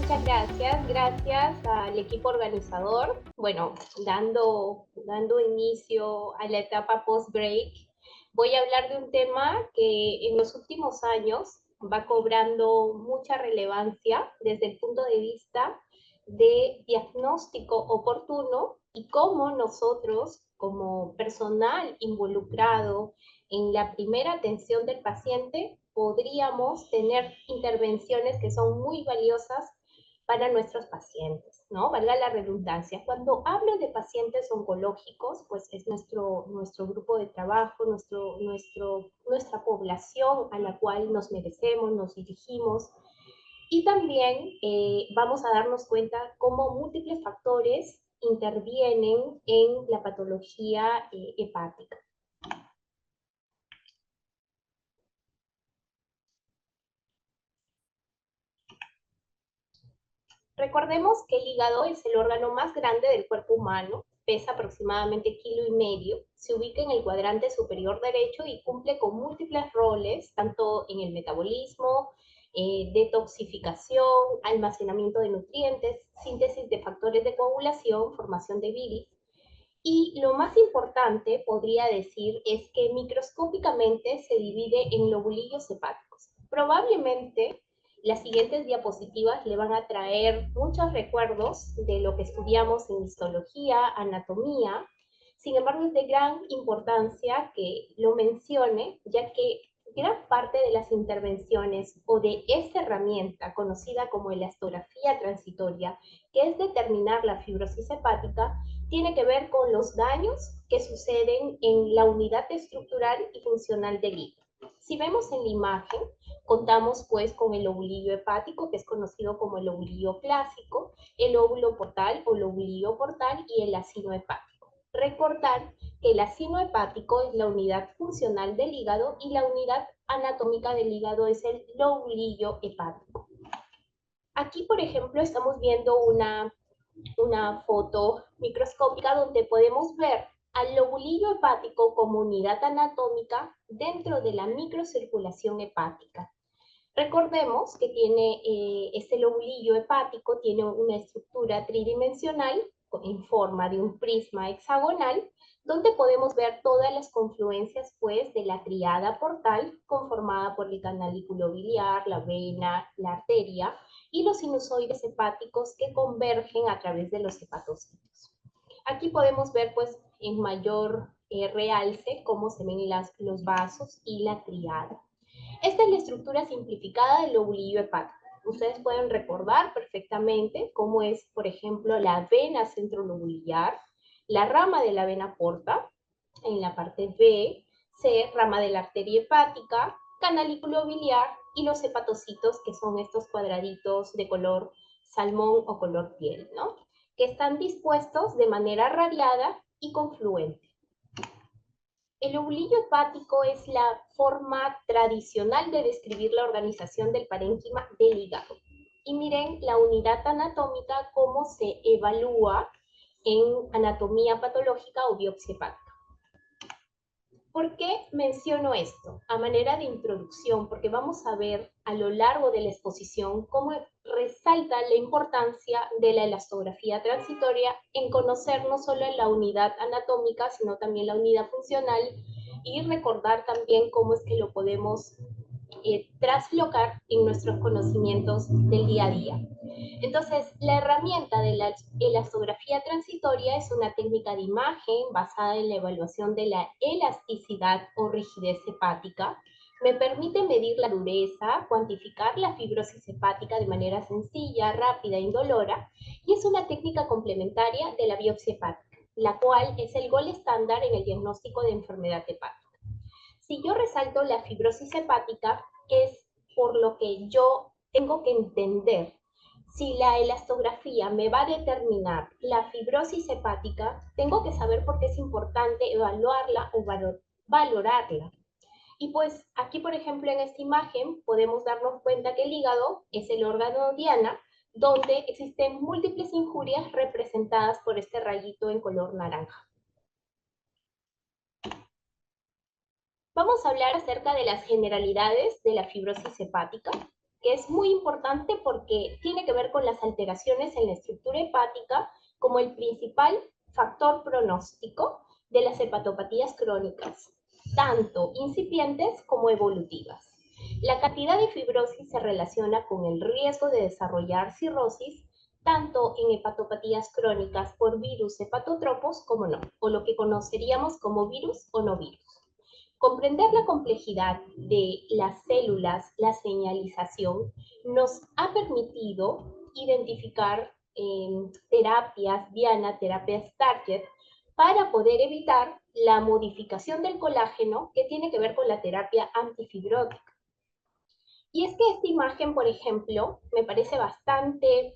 Muchas gracias al equipo organizador. Bueno, dando inicio a la etapa post-break, voy a hablar de un tema que en los últimos años va cobrando mucha relevancia desde el punto de vista de diagnóstico oportuno y cómo nosotros, como personal involucrado en la primera atención del paciente, podríamos tener intervenciones que son muy valiosas para nuestros pacientes, ¿no? Valga la redundancia. Cuando hablo de pacientes oncológicos, pues es nuestro grupo de trabajo, nuestra población a la cual nos merecemos, nos dirigimos. Y también vamos a darnos cuenta cómo múltiples factores intervienen en la patología hepática. Recordemos que el hígado es el órgano más grande del cuerpo humano, pesa aproximadamente 1,5 kilos, se ubica en el cuadrante superior derecho y cumple con múltiples roles, tanto en el metabolismo, detoxificación, almacenamiento de nutrientes, síntesis de factores de coagulación, formación de bilis. Y lo más importante, podría decir, es que microscópicamente se divide en lobulillos hepáticos. Probablemente las siguientes diapositivas le van a traer muchos recuerdos de lo que estudiamos en histología, anatomía. Sin embargo, es de gran importancia que lo mencione, ya que gran parte de las intervenciones o de esta herramienta conocida como elastografía transitoria, que es determinar la fibrosis hepática, tiene que ver con los daños que suceden en la unidad estructural y funcional del hígado. Si vemos en la imagen, contamos pues con el lobulillo hepático, que es conocido como el lobulillo clásico, el óvulo portal o lobulillo portal y el acino hepático. Recordar que el acino hepático es la unidad funcional del hígado y la unidad anatómica del hígado es el lobulillo hepático. Aquí, por ejemplo, estamos viendo una foto microscópica donde podemos ver al lobulillo hepático como unidad anatómica dentro de la microcirculación hepática. Recordemos que este lobulillo hepático tiene una estructura tridimensional en forma de un prisma hexagonal, donde podemos ver todas las confluencias pues, de la tríada portal conformada por el canalículo biliar, la vena, la arteria y los sinusoides hepáticos que convergen a través de los hepatocitos. Aquí podemos ver pues, en mayor realce cómo se ven los vasos y la tríada. Esta es la estructura simplificada del lobulillo hepático. Ustedes pueden recordar perfectamente cómo es, por ejemplo, la vena centrolobulillar, la rama de la vena porta, en la parte B, C, rama de la arteria hepática, canalículo biliar y los hepatocitos, que son estos cuadraditos de color salmón o color piel, ¿no? Que están dispuestos de manera radiada y confluente. El lobulillo hepático es la forma tradicional de describir la organización del parénquima del hígado. Y miren la unidad anatómica, cómo se evalúa en anatomía patológica o biopsia hepática. ¿Por qué menciono esto? A manera de introducción, porque vamos a ver a lo largo de la exposición cómo resalta la importancia de la elastografía transitoria en conocer no solo la unidad anatómica, sino también la unidad funcional y recordar también cómo es que lo podemos traslocar en nuestros conocimientos del día a día. Entonces, la herramienta de la elastografía transitoria es una técnica de imagen basada en la evaluación de la elasticidad o rigidez hepática. Me permite medir la dureza, cuantificar la fibrosis hepática de manera sencilla, rápida e indolora, y es una técnica complementaria de la biopsia hepática, la cual es el gol estándar en el diagnóstico de enfermedad hepática. Si yo resalto la fibrosis hepática, es por lo que yo tengo que entender si la elastografía me va a determinar la fibrosis hepática, tengo que saber por qué es importante evaluarla o valorarla. Y pues aquí, por ejemplo, en esta imagen podemos darnos cuenta que el hígado es el órgano diana donde existen múltiples injurias representadas por este rayito en color naranja. Vamos a hablar acerca de las generalidades de la fibrosis hepática. que es muy importante porque tiene que ver con las alteraciones en la estructura hepática como el principal factor pronóstico de las hepatopatías crónicas, tanto incipientes como evolutivas. La cantidad de fibrosis se relaciona con el riesgo de desarrollar cirrosis tanto en hepatopatías crónicas por virus hepatotropos como no, o lo que conoceríamos como virus o no virus. Comprender la complejidad de las células, la señalización, nos ha permitido identificar terapias diana, terapias target, para poder evitar la modificación del colágeno que tiene que ver con la terapia antifibrótica. Y es que esta imagen, por ejemplo, me parece bastante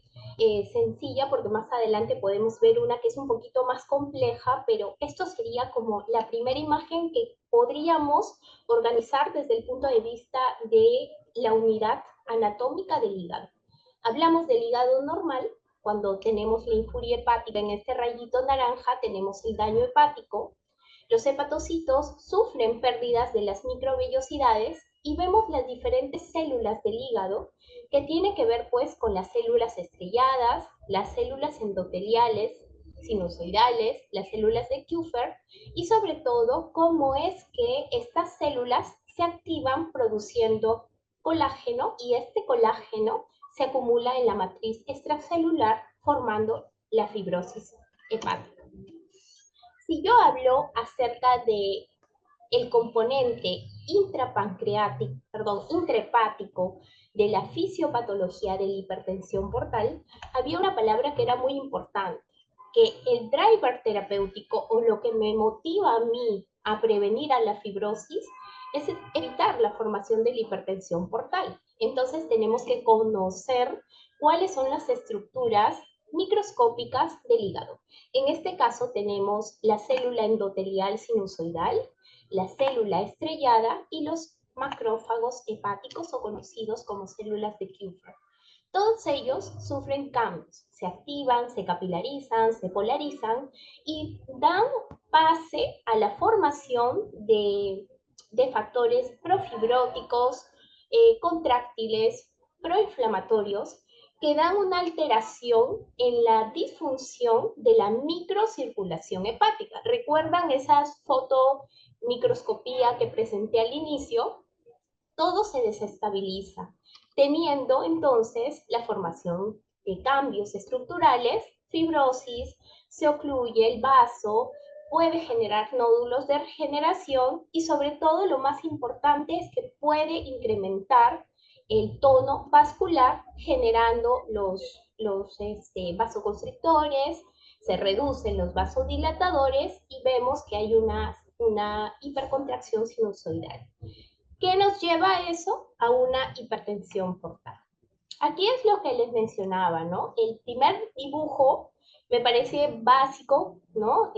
sencilla porque más adelante podemos ver una que es un poquito más compleja, pero esto sería como la primera imagen que podríamos organizar desde el punto de vista de la unidad anatómica del hígado. Hablamos del hígado normal, cuando tenemos la injuria hepática en este rayito naranja, tenemos el daño hepático. Los hepatocitos sufren pérdidas de las microvellosidades y vemos las diferentes células del hígado que tiene que ver pues con las células estrelladas, las células endoteliales, sinusoidales, las células de Kupffer y sobre todo cómo es que estas células se activan produciendo colágeno y este colágeno se acumula en la matriz extracelular formando la fibrosis hepática. Si yo hablo acerca de el componente intrahepático de la fisiopatología de la hipertensión portal, había una palabra que era muy importante, que el driver terapéutico o lo que me motiva a mí a prevenir a la fibrosis es evitar la formación de la hipertensión portal. Entonces tenemos que conocer cuáles son las estructuras microscópicas del hígado. En este caso tenemos la célula endotelial sinusoidal, la célula estrellada y los macrófagos hepáticos o conocidos como células de Kupffer. Todos ellos sufren cambios, se activan, se capilarizan, se polarizan y dan pase a la formación de factores profibróticos, contráctiles, proinflamatorios, que dan una alteración en la disfunción de la microcirculación hepática. ¿Recuerdan esa fotomicroscopía que presenté al inicio? Todo se desestabiliza, teniendo entonces la formación de cambios estructurales, fibrosis, se ocluye el vaso, puede generar nódulos de regeneración y sobre todo lo más importante es que puede incrementar el tono vascular generando los vasoconstrictores, se reducen los vasodilatadores y vemos que hay una hipercontracción sinusoidal. ¿Qué nos lleva a eso? A una hipertensión portal. Aquí es lo que les mencionaba, ¿no? El primer dibujo me parece básico, ¿no?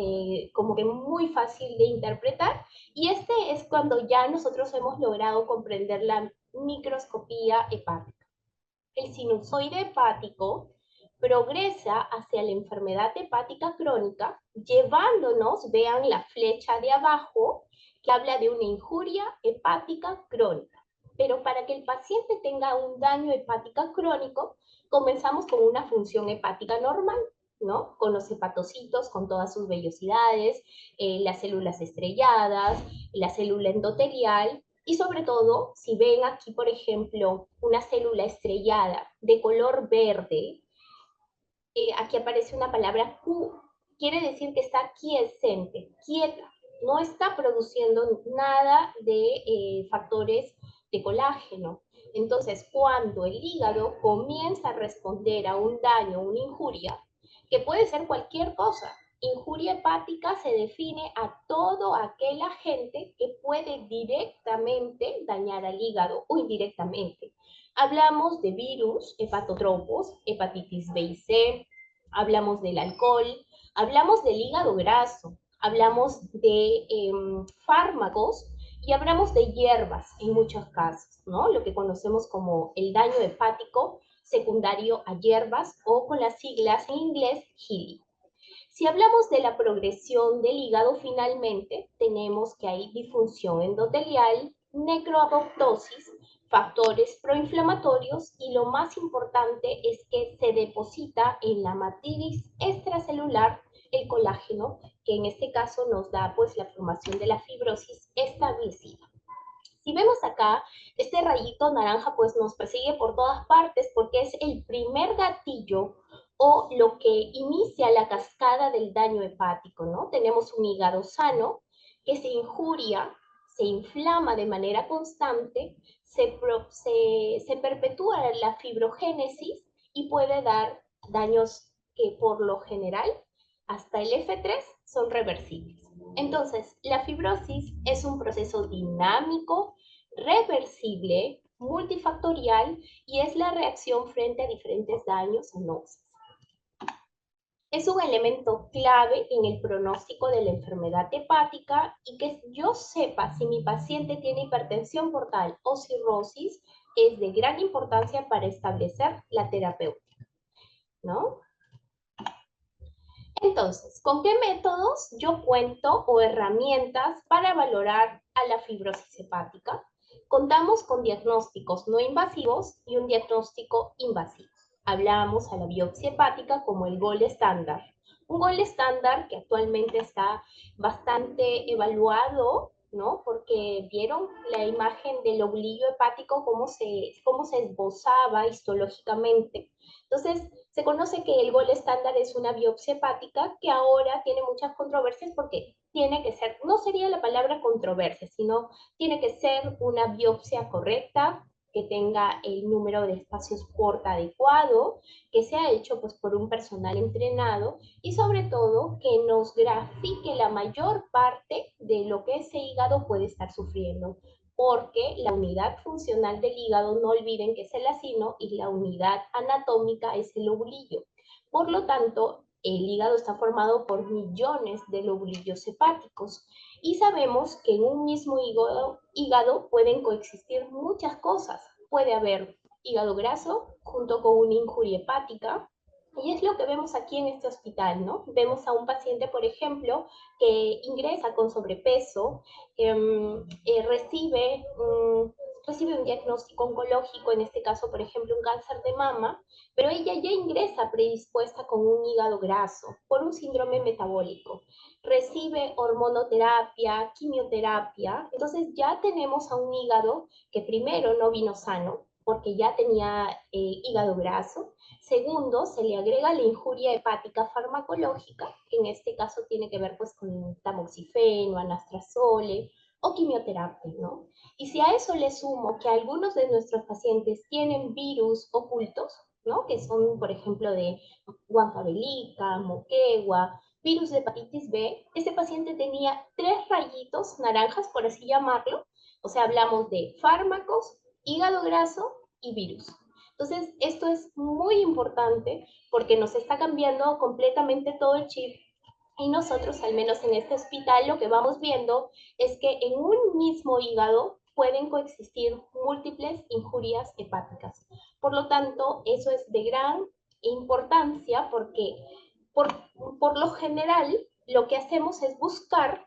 Como que muy fácil de interpretar. Y este es cuando ya nosotros hemos logrado comprender la microscopía hepática. El sinusoide hepático progresa hacia la enfermedad hepática crónica, llevándonos, vean la flecha de abajo, que habla de una injuria hepática crónica. Pero para que el paciente tenga un daño hepático crónico, comenzamos con una función hepática normal, ¿no? Con los hepatocitos, con todas sus vellosidades, las células estrelladas, la célula endotelial, y sobre todo, si ven aquí, por ejemplo, una célula estrellada de color verde, aquí aparece una palabra Q, quiere decir que está quiescente, quieta, no está produciendo nada de factores de colágeno. Entonces, cuando el hígado comienza a responder a un daño, una injuria, que puede ser cualquier cosa, injuria hepática se define a todo aquel agente que puede directamente dañar al hígado o indirectamente. Hablamos de virus, hepatotropos, hepatitis B y C, hablamos del alcohol, hablamos del hígado graso, hablamos de fármacos y hablamos de hierbas en muchos casos, ¿no? Lo que conocemos como el daño hepático secundario a hierbas o con las siglas en inglés HILI. Si hablamos de la progresión del hígado, finalmente tenemos que hay disfunción endotelial, necroapoptosis, factores proinflamatorios y lo más importante es que se deposita en la matriz extracelular el colágeno, que en este caso nos da pues la formación de la fibrosis establecida. Si vemos acá, este rayito naranja pues nos persigue por todas partes porque es el primer gatillo o lo que inicia la cascada del daño hepático, ¿no? Tenemos un hígado sano que se injuria, se inflama de manera constante, se perpetúa la fibrogénesis y puede dar daños que por lo general hasta el F3 son reversibles. Entonces, la fibrosis es un proceso dinámico, reversible, multifactorial y es la reacción frente a diferentes daños o no. Es un elemento clave en el pronóstico de la enfermedad hepática y que yo sepa si mi paciente tiene hipertensión portal o cirrosis es de gran importancia para establecer la terapéutica, ¿no? Entonces, ¿con qué métodos yo cuento o herramientas para valorar a la fibrosis hepática? Contamos con diagnósticos no invasivos y un diagnóstico invasivo. Hablamos a la biopsia hepática como el gold estándar. Un gold estándar que actualmente está bastante evaluado, ¿no? Porque vieron la imagen del oblillo hepático, cómo se esbozaba histológicamente. Entonces, se conoce que el gol estándar es una biopsia hepática que ahora tiene muchas controversias porque tiene que ser, no sería la palabra controversia, sino tiene que ser una biopsia correcta, que tenga el número de espacios porta adecuado, que sea hecho pues por un personal entrenado y sobre todo que nos grafique la mayor parte de lo que ese hígado puede estar sufriendo, porque la unidad funcional del hígado, no olviden que es el acino, y la unidad anatómica es el lobulillo. Por lo tanto, el hígado está formado por millones de lobulillos hepáticos y sabemos que en un mismo hígado pueden coexistir muchas cosas. Puede haber hígado graso junto con una injuria hepática, y es lo que vemos aquí en este hospital, ¿no? Vemos a un paciente, por ejemplo, que ingresa con sobrepeso, recibe un diagnóstico oncológico, en este caso, por ejemplo, un cáncer de mama, pero ella ya ingresa predispuesta con un hígado graso por un síndrome metabólico. Recibe hormonoterapia, quimioterapia, entonces ya tenemos a un hígado que primero no vino sano, porque ya tenía hígado graso. Segundo, se le agrega la injuria hepática farmacológica, que en este caso tiene que ver pues con tamoxifeno, anastrozole o quimioterapia, ¿no? Y si a eso le sumo que algunos de nuestros pacientes tienen virus ocultos, ¿no? Que son, por ejemplo, de Huancavelica, Moquegua, virus de hepatitis B, este paciente tenía 3 rayitos naranjas, por así llamarlo. O sea, hablamos de fármacos, hígado graso y virus. Entonces, esto es muy importante porque nos está cambiando completamente todo el chip y nosotros, al menos en este hospital, lo que vamos viendo es que en un mismo hígado pueden coexistir múltiples injurias hepáticas. Por lo tanto, eso es de gran importancia porque por, por lo general lo que hacemos es buscar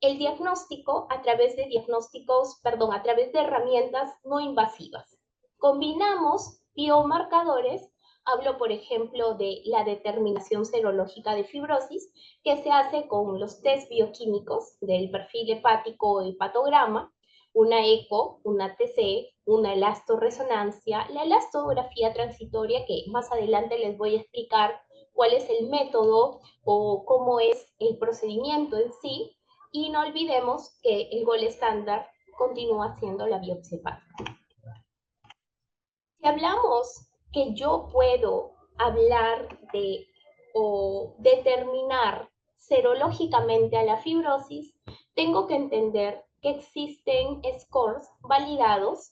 el diagnóstico a través de a través de herramientas no invasivas. Combinamos biomarcadores, hablo por ejemplo de la determinación serológica de fibrosis, que se hace con los test bioquímicos del perfil hepático o hepatograma, una eco, una TC, una elastoresonancia, la elastografía transitoria, que más adelante les voy a explicar cuál es el método o cómo es el procedimiento en sí, y no olvidemos que el gol estándar continúa siendo la biopsia hepática. Si hablamos que yo puedo hablar de o determinar serológicamente a la fibrosis, tengo que entender que existen scores validados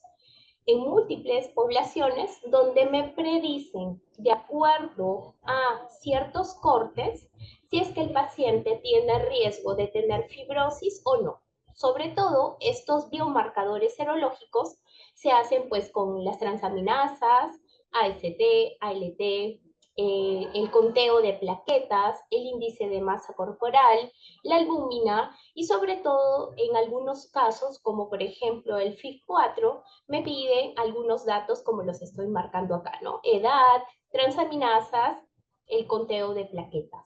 en múltiples poblaciones donde me predicen, de acuerdo a ciertos cortes, si es que el paciente tiene riesgo de tener fibrosis o no. Sobre todo, estos biomarcadores serológicos se hacen pues con las transaminasas, AST, ALT, el conteo de plaquetas, el índice de masa corporal, la albúmina y sobre todo en algunos casos, como por ejemplo el FIB-4, me pide algunos datos como los estoy marcando acá, ¿no? Edad, transaminasas, el conteo de plaquetas.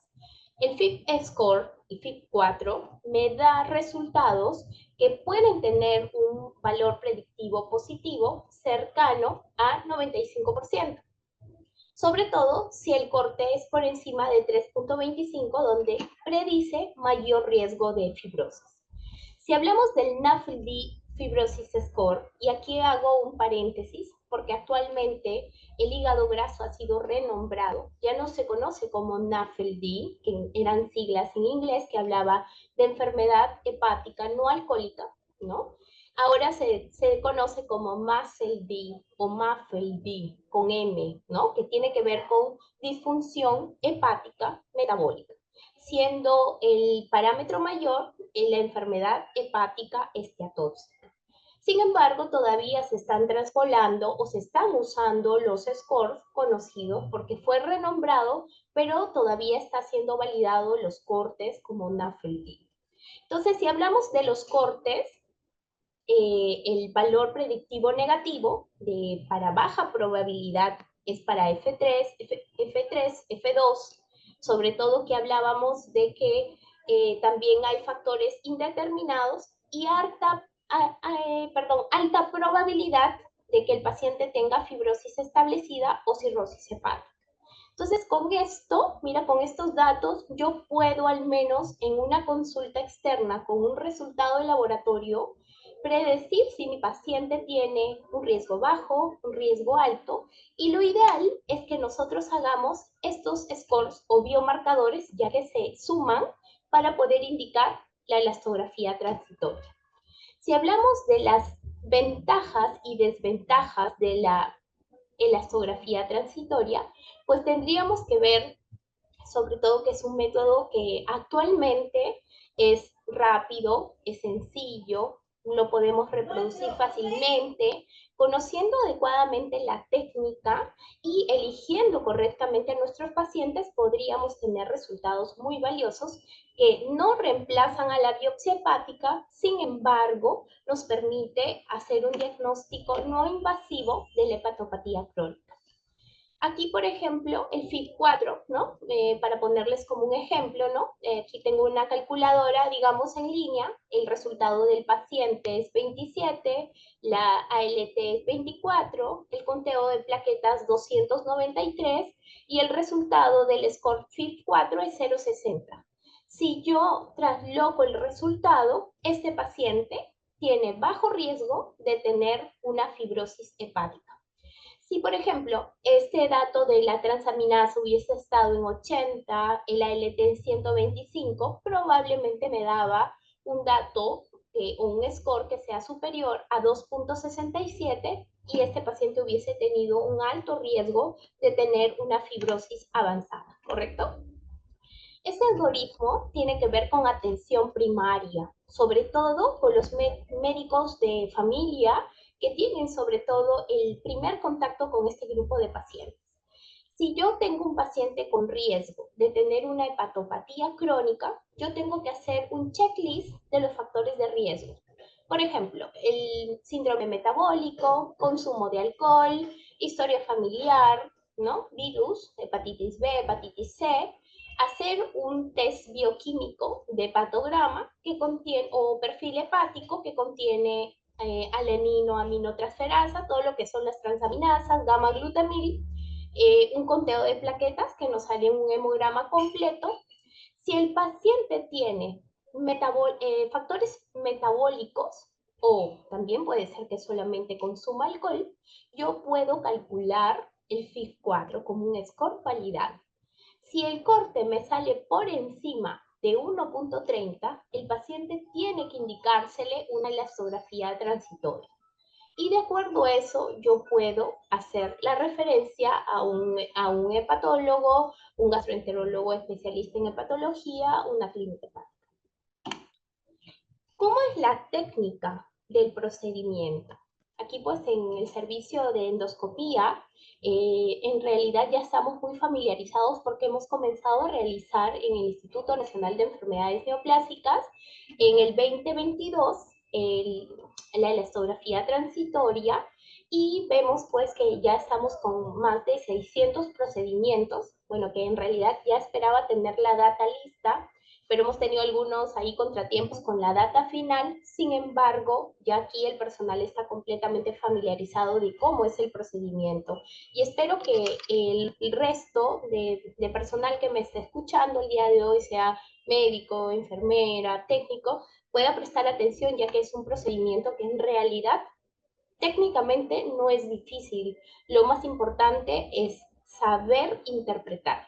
El FIB-Score, el FIB-4, me da resultados que pueden tener un valor predictivo positivo cercano a 95%. Sobre todo si el corte es por encima de 3.25, donde predice mayor riesgo de fibrosis. Si hablamos del NAFLD Fibrosis Score, y aquí hago un paréntesis, porque actualmente el hígado graso ha sido renombrado, ya no se conoce como NAFLD, que eran siglas en inglés que hablaba de enfermedad hepática no alcohólica, ¿no? Ahora se conoce como MASLD o MAFLD con M, ¿no? Que tiene que ver con disfunción hepática metabólica, siendo el parámetro mayor en la enfermedad hepática esteatóxica. Sin embargo, todavía se están trasvolando o se están usando los scores conocidos porque fue renombrado, pero todavía está siendo validado los cortes como NAFLD. Entonces, si hablamos de los cortes, el valor predictivo negativo para baja probabilidad es para F3, F3, F2, sobre todo que hablábamos de que también hay factores indeterminados y alta probabilidad de que el paciente tenga fibrosis establecida o cirrosis hepática. Entonces, con esto, mira, con estos datos, yo puedo al menos en una consulta externa con un resultado de laboratorio predecir si mi paciente tiene un riesgo bajo, un riesgo alto, y lo ideal es que nosotros hagamos estos scores o biomarcadores ya que se suman para poder indicar la elastografía transitoria. Si hablamos de las ventajas y desventajas de la elastografía transitoria, pues tendríamos que ver sobre todo que es un método que actualmente es rápido, es sencillo, lo podemos reproducir fácilmente, conociendo adecuadamente la técnica y eligiendo correctamente a nuestros pacientes, podríamos tener resultados muy valiosos que no reemplazan a la biopsia hepática, sin embargo, nos permite hacer un diagnóstico no invasivo de la hepatopatía crónica. Aquí, por ejemplo, el FIB-4, ¿no? Para ponerles como un ejemplo, ¿no? Aquí tengo una calculadora, digamos, en línea. El resultado del paciente es 27, la ALT es 24, el conteo de plaquetas 293 y el resultado del score FIB-4 es 0,60. Si yo trasloco el resultado, este paciente tiene bajo riesgo de tener una fibrosis hepática. Si, por ejemplo, este dato de la transaminasa hubiese estado en 80, el ALT en 125, probablemente me daba un dato o un score que sea superior a 2.67 y este paciente hubiese tenido un alto riesgo de tener una fibrosis avanzada, ¿correcto? Este algoritmo tiene que ver con atención primaria, sobre todo con los médicos de familia que tienen sobre todo el primer contacto con este grupo de pacientes. Si yo tengo un paciente con riesgo de tener una hepatopatía crónica, yo tengo que hacer un checklist de los factores de riesgo. Por ejemplo, el síndrome metabólico, consumo de alcohol, historia familiar, ¿no? Virus, hepatitis B, hepatitis C, hacer un test bioquímico de hepatograma que contiene, o perfil hepático que contiene alanino, aminotransferasa, todo lo que son las transaminasas, gamma glutamil, un conteo de plaquetas que nos sale un hemograma completo. Si el paciente tiene factores metabólicos o también puede ser que solamente consuma alcohol, yo puedo calcular el FIB-4 como un score validado. Si el corte me sale por encima de 1.30, el paciente tiene que indicársele una elastografía transitoria. Y de acuerdo a eso, yo puedo hacer la referencia a un hepatólogo, un gastroenterólogo especialista en hepatología, una clínica hepática. ¿Cómo es la técnica del procedimiento? Aquí pues en el servicio de endoscopía, en realidad ya estamos muy familiarizados porque hemos comenzado a realizar en el Instituto Nacional de Enfermedades Neoplásicas en el 2022 la elastografía transitoria y vemos pues que ya estamos con más de 600 procedimientos, bueno, que en realidad ya esperaba tener la data lista, pero hemos tenido algunos ahí contratiempos con la data final. Sin embargo, ya aquí el personal está completamente familiarizado de cómo es el procedimiento. Y espero que el resto de personal que me esté escuchando el día de hoy, sea médico, enfermera, técnico, pueda prestar atención, ya que es un procedimiento que en realidad técnicamente no es difícil. Lo más importante es saber interpretar.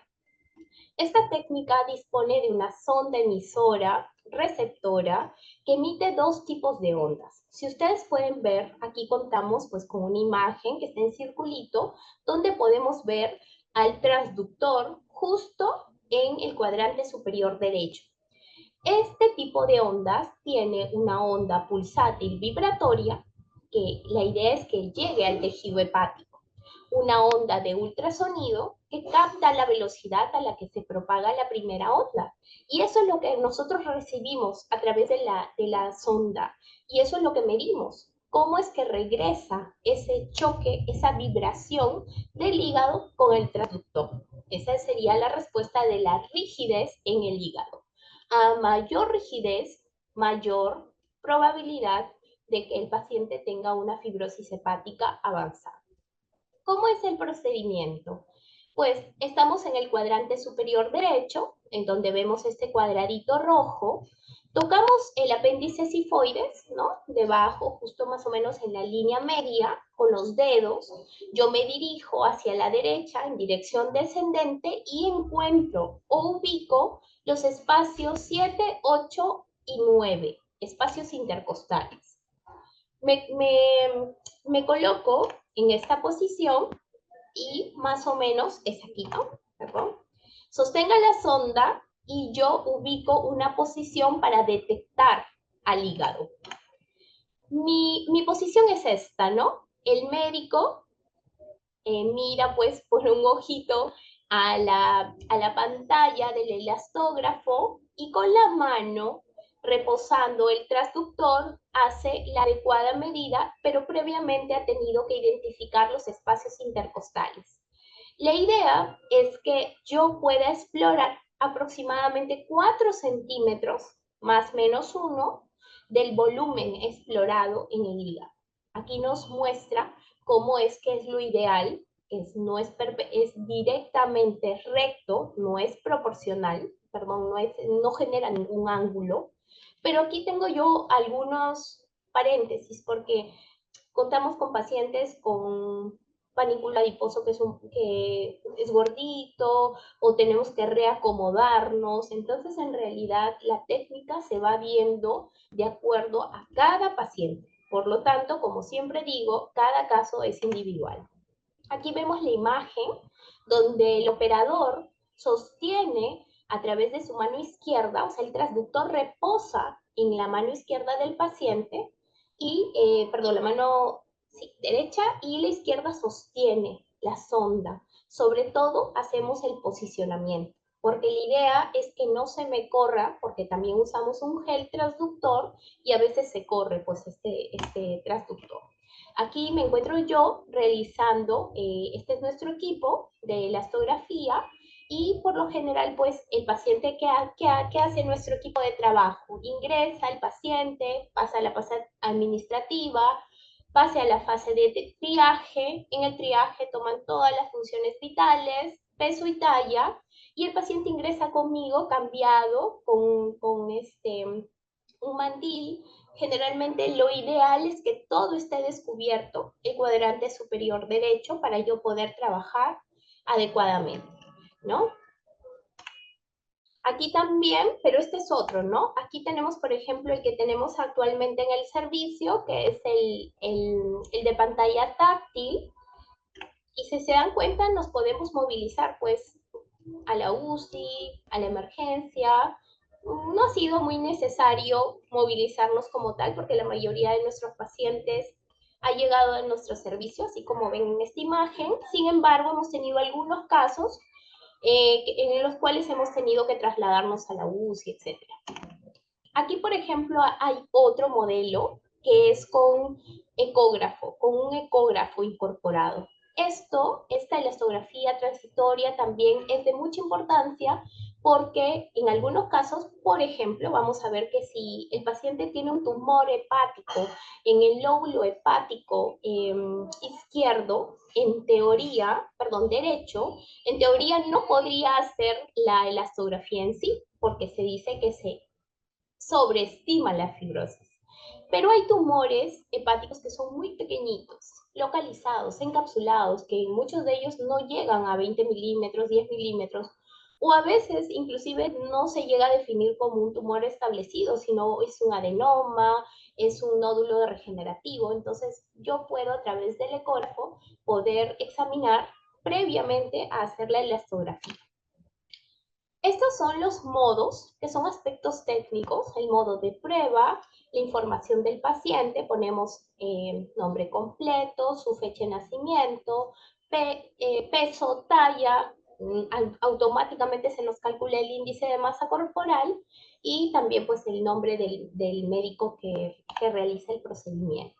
Esta técnica dispone de una sonda emisora receptora que emite dos tipos de ondas. Si ustedes pueden ver, aquí contamos pues con una imagen que está en circulito, donde podemos ver al transductor justo en el cuadrante superior derecho. Este tipo de ondas tiene una onda pulsátil vibratoria, que la idea es que llegue al tejido hepático, una onda de ultrasonido que capta la velocidad a la que se propaga la primera onda. Y eso es lo que nosotros recibimos a través de la sonda. Y eso es lo que medimos. ¿Cómo es que regresa ese choque, esa vibración del hígado con el transductor? Esa sería la respuesta de la rigidez en el hígado. A mayor rigidez, mayor probabilidad de que el paciente tenga una fibrosis hepática avanzada. ¿Cómo es el procedimiento? Pues estamos en el cuadrante superior derecho, en donde vemos este cuadradito rojo. Tocamos el apéndice sifoides, ¿no? Debajo, justo más o menos en la línea media, con los dedos. Yo me dirijo hacia la derecha en dirección descendente y encuentro o ubico los espacios 7, 8 y 9, espacios intercostales. Me, me, me coloco en esta posición y más o menos es aquí, ¿no? ¿Perdón? Sostenga la sonda y yo ubico una posición para detectar al hígado. Mi posición es esta, ¿no? El médico mira pues por un ojito a la pantalla del elastógrafo y con la mano reposando el transductor hace la adecuada medida, pero previamente ha tenido que identificar los espacios intercostales. La idea es que yo pueda explorar aproximadamente 4 centímetros, más o menos 1, del volumen explorado en el hígado. Aquí nos muestra cómo es que es lo ideal, es directamente recto, no es proporcional, perdón, no genera ningún ángulo, pero aquí tengo yo algunos paréntesis porque contamos con pacientes con panículo adiposo que es gordito o tenemos que reacomodarnos. Entonces, en realidad, la técnica se va viendo de acuerdo a cada paciente. Por lo tanto, como siempre digo, cada caso es individual. Aquí vemos la imagen donde el operador sostiene a través de su mano izquierda, o sea, el transductor reposa en la mano izquierda del paciente y, perdón, la mano sí, derecha y la izquierda sostiene la sonda. Sobre todo hacemos el posicionamiento, porque la idea es que no se me corra, porque también usamos un gel transductor y a veces se corre pues este transductor. Aquí me encuentro yo realizando, este es nuestro equipo de elastografía y por lo general pues el paciente que hace nuestro equipo de trabajo, ingresa el paciente, pasa a la fase administrativa, pasa a la fase de triaje, en el triaje toman todas las funciones vitales, peso y talla y el paciente ingresa conmigo cambiado con un mandil. Generalmente lo ideal es que todo esté descubierto, el cuadrante superior derecho, para yo poder trabajar adecuadamente, ¿no? Aquí también, pero este es otro, ¿no? Aquí tenemos, por ejemplo, el que tenemos actualmente en el servicio, que es el de pantalla táctil. Y si se dan cuenta, nos podemos movilizar, pues, a la UCI, a la emergencia. No ha sido muy necesario movilizarnos como tal, porque la mayoría de nuestros pacientes ha llegado a nuestro servicio, así como ven en esta imagen. Sin embargo, hemos tenido algunos casos en los cuales hemos tenido que trasladarnos a la UCI, etc. Aquí, por ejemplo, hay otro modelo que es con ecógrafo, con un ecógrafo incorporado. Esta elastografía transitoria también es de mucha importancia porque en algunos casos, por ejemplo, vamos a ver que si el paciente tiene un tumor hepático en el lóbulo hepático izquierdo, en teoría, perdón, derecho, en teoría no podría hacer la elastografía en sí, porque se dice que se sobreestima la fibrosis. Pero hay tumores hepáticos que son muy pequeñitos, localizados, encapsulados, que muchos de ellos no llegan a 20 milímetros, 10 milímetros, o a veces inclusive no se llega a definir como un tumor establecido, sino es un adenoma, es un nódulo regenerativo. Entonces yo puedo a través del ecógrafo poder examinar previamente a hacer la elastografía. Estos son los modos, que son aspectos técnicos, el modo de prueba, la información del paciente, ponemos nombre completo, su fecha de nacimiento, peso, talla, automáticamente se nos calcula el índice de masa corporal y también pues el nombre del médico que realiza el procedimiento.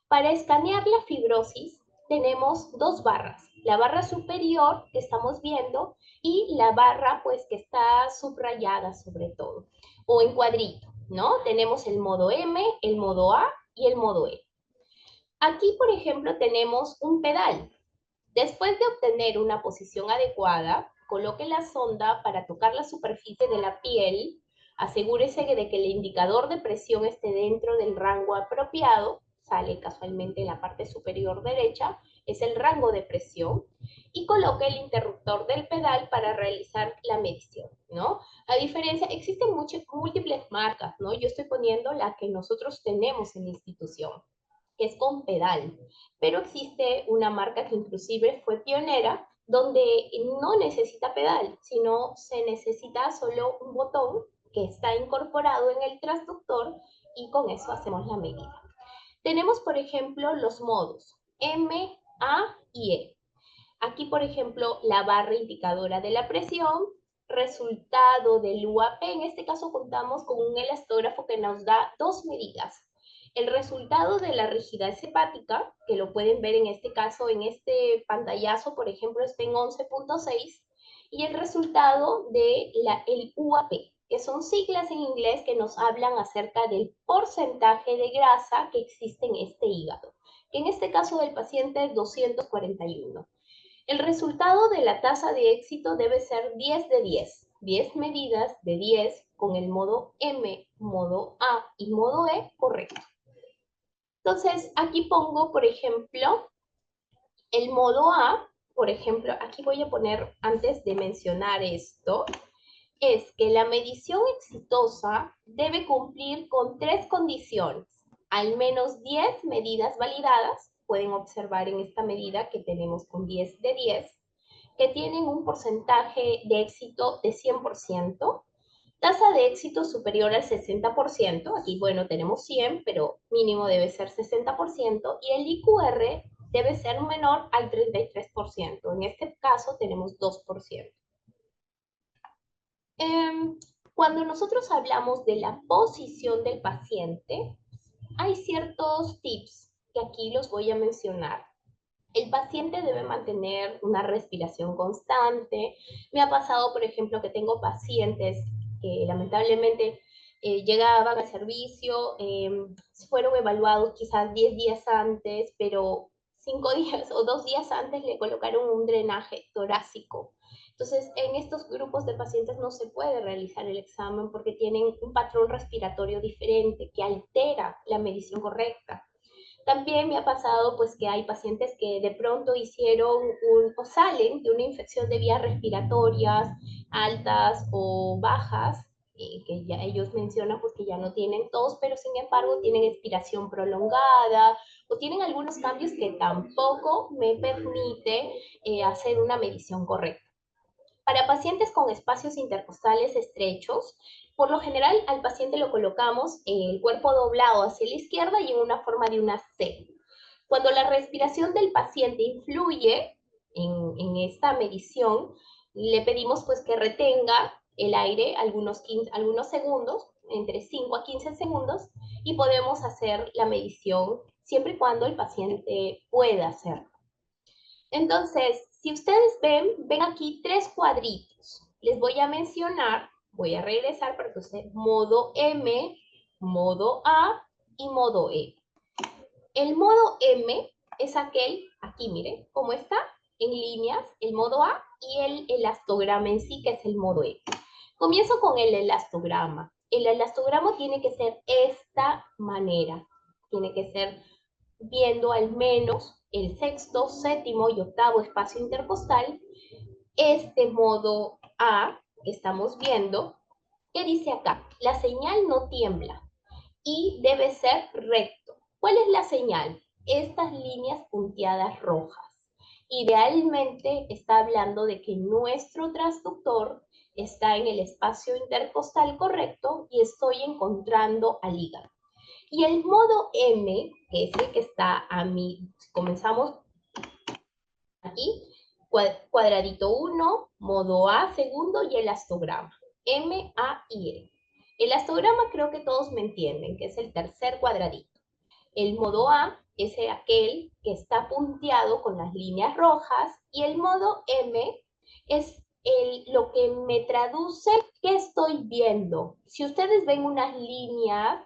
Para escanear la fibrosis tenemos dos barras, la barra superior que estamos viendo y la barra pues que está subrayada sobre todo, o en cuadrito, ¿no? Tenemos el modo M, el modo A y el modo E. Aquí, por ejemplo, tenemos un pedal. Después de obtener una posición adecuada, coloque la sonda para tocar la superficie de la piel, asegúrese de que el indicador de presión esté dentro del rango apropiado, sale casualmente en la parte superior derecha, es el rango de presión, y coloque el interruptor del pedal para realizar la medición, ¿no? A diferencia, existen múltiples marcas, ¿no? Yo estoy poniendo la que nosotros tenemos en la institución, que es con pedal, pero existe una marca que inclusive fue pionera, donde no necesita pedal, sino se necesita solo un botón que está incorporado en el transductor y con eso hacemos la medida. Tenemos, por ejemplo, los modos M, A y E. Aquí, por ejemplo, la barra indicadora de la presión, resultado del UAP. En este caso contamos con un elastógrafo que nos da dos medidas. El resultado de la rigidez hepática, que lo pueden ver en este caso, en este pantallazo, por ejemplo, está en 11.6, y el resultado del UAP, que son siglas en inglés que nos hablan acerca del porcentaje de grasa que existe en este hígado, que en este caso del paciente es 241. El resultado de la tasa de éxito debe ser 10 de 10, 10 medidas de 10 con el modo M, modo A y modo E correcto. Entonces, aquí pongo, por ejemplo, el modo A, por ejemplo, aquí voy a poner, antes de mencionar esto, es que la medición exitosa debe cumplir con tres condiciones. Al menos 10 medidas validadas, pueden observar en esta medida que tenemos con 10 de 10, que tienen un porcentaje de éxito de 100%, tasa de éxito superior al 60%, aquí bueno tenemos 100, pero mínimo debe ser 60%, y el IQR debe ser menor al 33%, en este caso tenemos 2%. Cuando nosotros hablamos de la posición del paciente, hay ciertos tips que aquí los voy a mencionar. El paciente debe mantener una respiración constante. Me ha pasado, por ejemplo, que tengo pacientes que lamentablemente llegaban al servicio, fueron evaluados quizás 10 días antes, pero 5 días o 2 días antes le colocaron un drenaje torácico. Entonces, en estos grupos de pacientes no se puede realizar el examen porque tienen un patrón respiratorio diferente que altera la medición correcta. También me ha pasado pues que hay pacientes que de pronto hicieron o salen de una infección de vías respiratorias altas o bajas, que ya ellos mencionan pues que ya no tienen tos, pero sin embargo tienen expiración prolongada o tienen algunos cambios que tampoco me permite hacer una medición correcta. Para pacientes con espacios intercostales estrechos, por lo general al paciente lo colocamos el cuerpo doblado hacia la izquierda y en una forma de una C. Cuando la respiración del paciente influye en esta medición, le pedimos pues que retenga el aire algunos segundos, entre 5 a 15 segundos, y podemos hacer la medición siempre y cuando el paciente pueda hacerlo. Entonces, si ustedes ven aquí tres cuadritos. Les voy a mencionar, voy a regresar para que ustedes, modo M, modo A y modo E. El modo M es aquel, aquí miren, cómo está en líneas, el modo A y el elastograma en sí, que es el modo E. Comienzo con el elastograma. El elastograma tiene que ser esta manera. Tiene que ser viendo al menos el sexto, séptimo y octavo espacio intercostal. Este modo A que estamos viendo, ¿qué dice acá? La señal no tiembla y debe ser recto. ¿Cuál es la señal? Estas líneas punteadas rojas. Idealmente está hablando de que nuestro transductor está en el espacio intercostal correcto y estoy encontrando al hígado. Y el modo M, que es el que está a mí, comenzamos aquí, cuadradito 1, modo A segundo y elastograma. M, A y E. El elastograma creo que todos me entienden, que es el tercer cuadradito. El modo A es aquel que está punteado con las líneas rojas y el modo M es lo que me traduce qué estoy viendo. Si ustedes ven unas líneas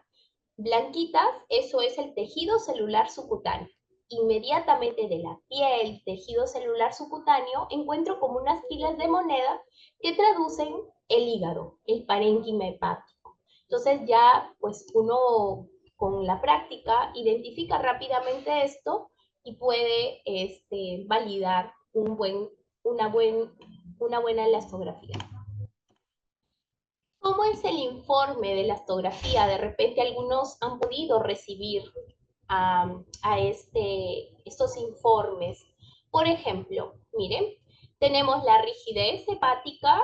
blanquitas, eso es el tejido celular subcutáneo. Inmediatamente de la piel, tejido celular subcutáneo, encuentro como unas filas de moneda que traducen el hígado, el parénquima hepático. Entonces ya pues uno con la práctica identifica rápidamente esto y puede validar una buena elastografía. ¿Cómo es el informe de elastografía? De repente algunos han podido recibir estos informes. Por ejemplo, miren, tenemos la rigidez hepática,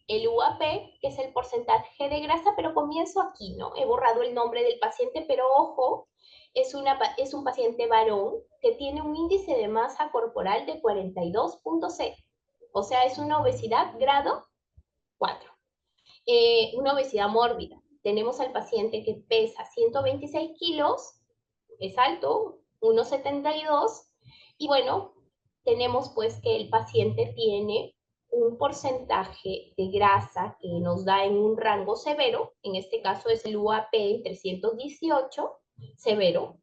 el UAP, que es el porcentaje de grasa, pero comienzo aquí, ¿no? He borrado el nombre del paciente, pero ojo, es un paciente varón que tiene un índice de masa corporal de 42.6, o sea, es una obesidad grado 4. Una obesidad mórbida. Tenemos al paciente que pesa 126 kilos, es alto, 1,72, y bueno, tenemos pues que el paciente tiene un porcentaje de grasa que nos da en un rango severo, en este caso es el UAP 318, severo,